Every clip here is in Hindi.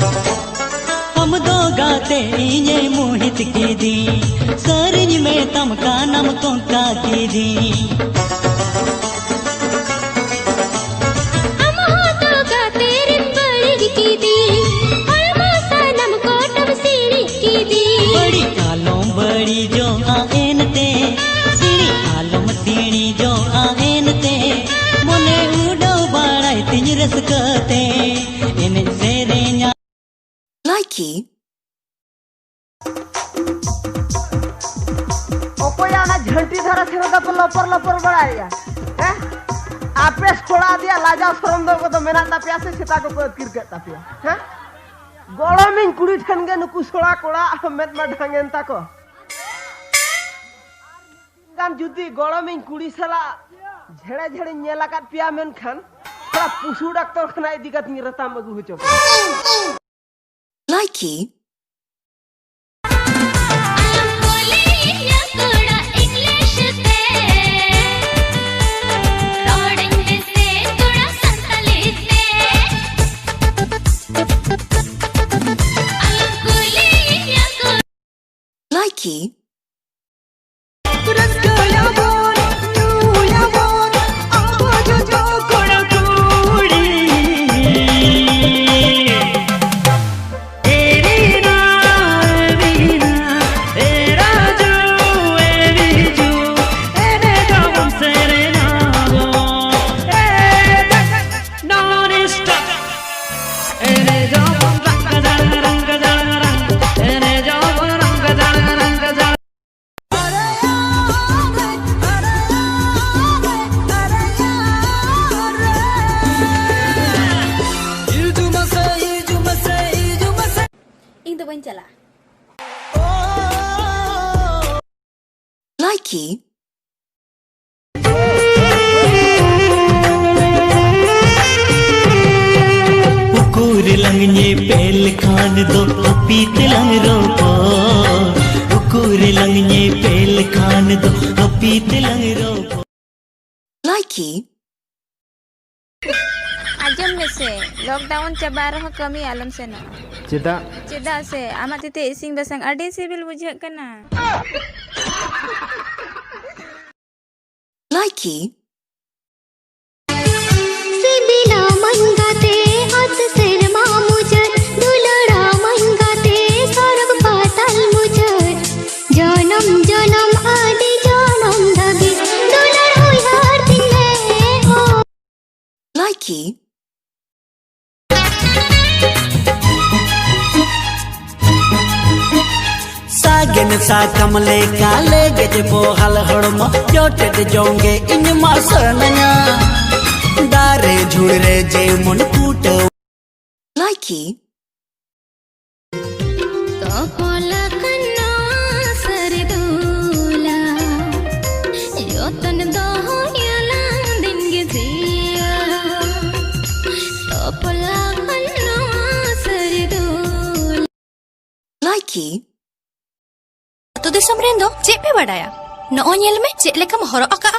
हम दो गाते इने मोहित की दी सरिज में तमका नम कोंका की दी हम हो दो गाते रिंबड़ी की दी हलमासा नम कोटम सीरी की दी बड़ी आलम बड़ी जो आएन ते सीरी आलम तीनी जो आएन ते मोने उड़ो बाड़ाई तिज रसकते इन सेरेन्या Likey. ओकोया ना झंटी धरा थे तो लपर लपर बड़ाया हैं आपे छोड़ा दिया लाजा शरम दो को तो मेना ता प्यासे छता को पद किर ता पिया हैं गोड़ा में कुड़ी ठन गे नुकु छोड़ा कोड़ा मेत मा ढंगेन ता को गाम जुदी गोड़ा में कुड़ी सला झेड़े झेड़े नेला का पिया मेन खान थोड़ा पुसू डॉक्टर खना इदिकत नि रता मगु हो चो Likey. Likey. Likey. उकुर लंगने पेल खान दो पीत लंग रोको उकुर लंगने पेल खान दो पीत लंग रोको Likey. आजम में से लॉकडाउन चबा रहा कमी आलम से ना चेदा से आमा तिते इसिंग बसंग अडे सिबिल बुझे कना Likey. सिबिला मन गाते हाथ सिर मुझर दुलड़ा मन गाते स्वर्ग पाताल मुझर जन्म जन्म आदि जन्म दगी दुलड़ हुई हर दिन हो Likey. सागन सा कमले काले गज बोहल हड़म जोटे जोंगे इन मासनया दारे झुड़रे जे मन कूट Likey. तो कोला कन्ना सरदूला योतन दो याला दिन के जिया तो कोला कन्ना सरदूला Likey. Tu disam rendo, cik pe badaya. No onyel me cik lekam horok aka.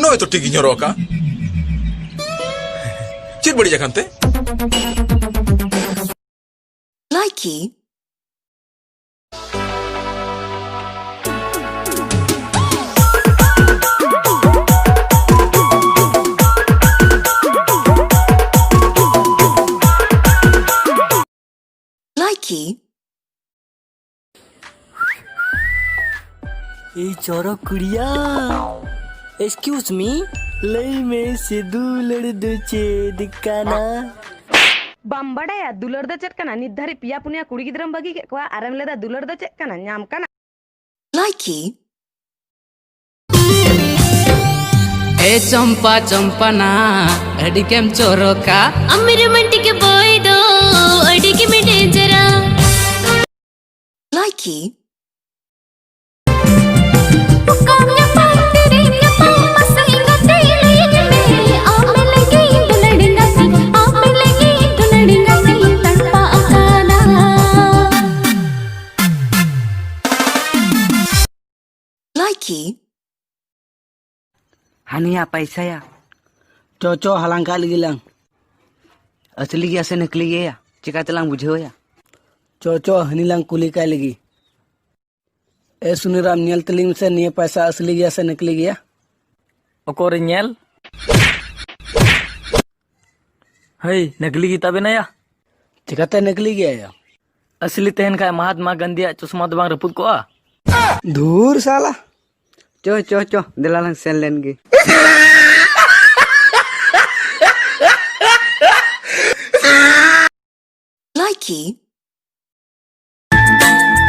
No itu tinggi nyoroka. Cik beri jakan teh. Likey. Likey. ए चोरो कुड़िया एक्सक्यूज मी लई में से दूलड़ दो दिकाना बम्बड़ा या दुलड़ दो चेक कना निर्धारित पिया पुनिया कुड़ी गिद्रम बगी के कोआ आराम लेदा दुलड़ दो चेक कना न्याम कना Likey. ए चंपा चंपा ना अड़ी केम चोरोका अमीर मंटी के बोई दो अड़ी के में डेंजरा Likey. हनिया पैसा या चो हलांग का लगी असली गया से नकली गया चिका तलांग बुझे या चो हनी लांग कुली का लगी ए सुनीराम नेल तलिंग से निये पैसा असली गया से नकली गया ओकोर नेल हई नकली किताबे ना या चिकाते नकली गया या असली तहन का महात्मा गांधी चश्मा तो बांग रपुद को आ धूर साला चो दिलालंग सेन लेंगे Likey.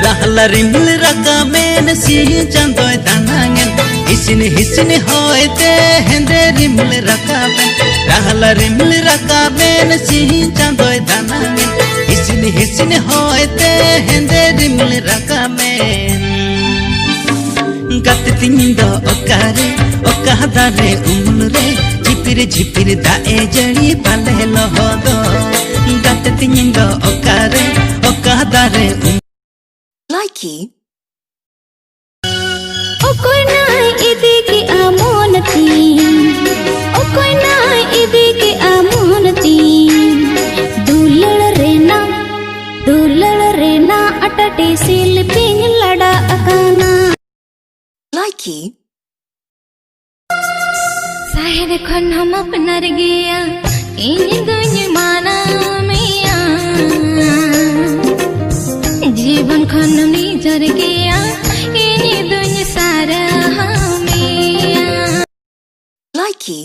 rahla riml raka men si chandoy danangen hisin hoite hende riml raka men rahla riml raka men si chandoy danangen hisin hoite hende riml raka men gat tindo okare okadare umre झिपिर दाए जड़ी पाले लहदो gat tindo okare okadare Likey. Okoy na idiki amonati Okoy na idiki amonati Dulal rena atati silping lada akana Likey. Sahir khon hum apnar gaya in dunya mana miya जीवन खननी जर गया इन्हीं दुनिया सारा हमें Likey.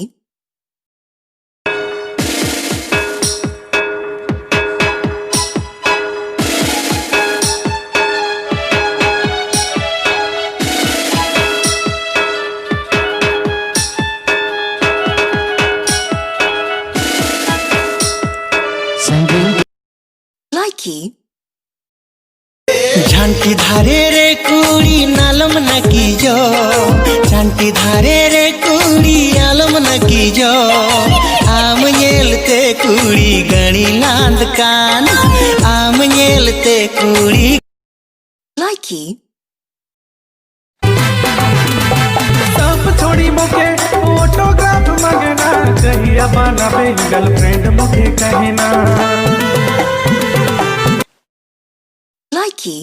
Likey. झांटी धारे रे कुड़ी नालम न कीजो झांटी धारे रे कुड़ी आलम न कीजो आम नेलते कुड़ी गणी लांद कान आम नेलते कुड़ी Likey. सब छोड़ी मोके फोटोग्राफ मंगना कहिया बनाबे गर्लफ्रेंड मोके कहना Likey.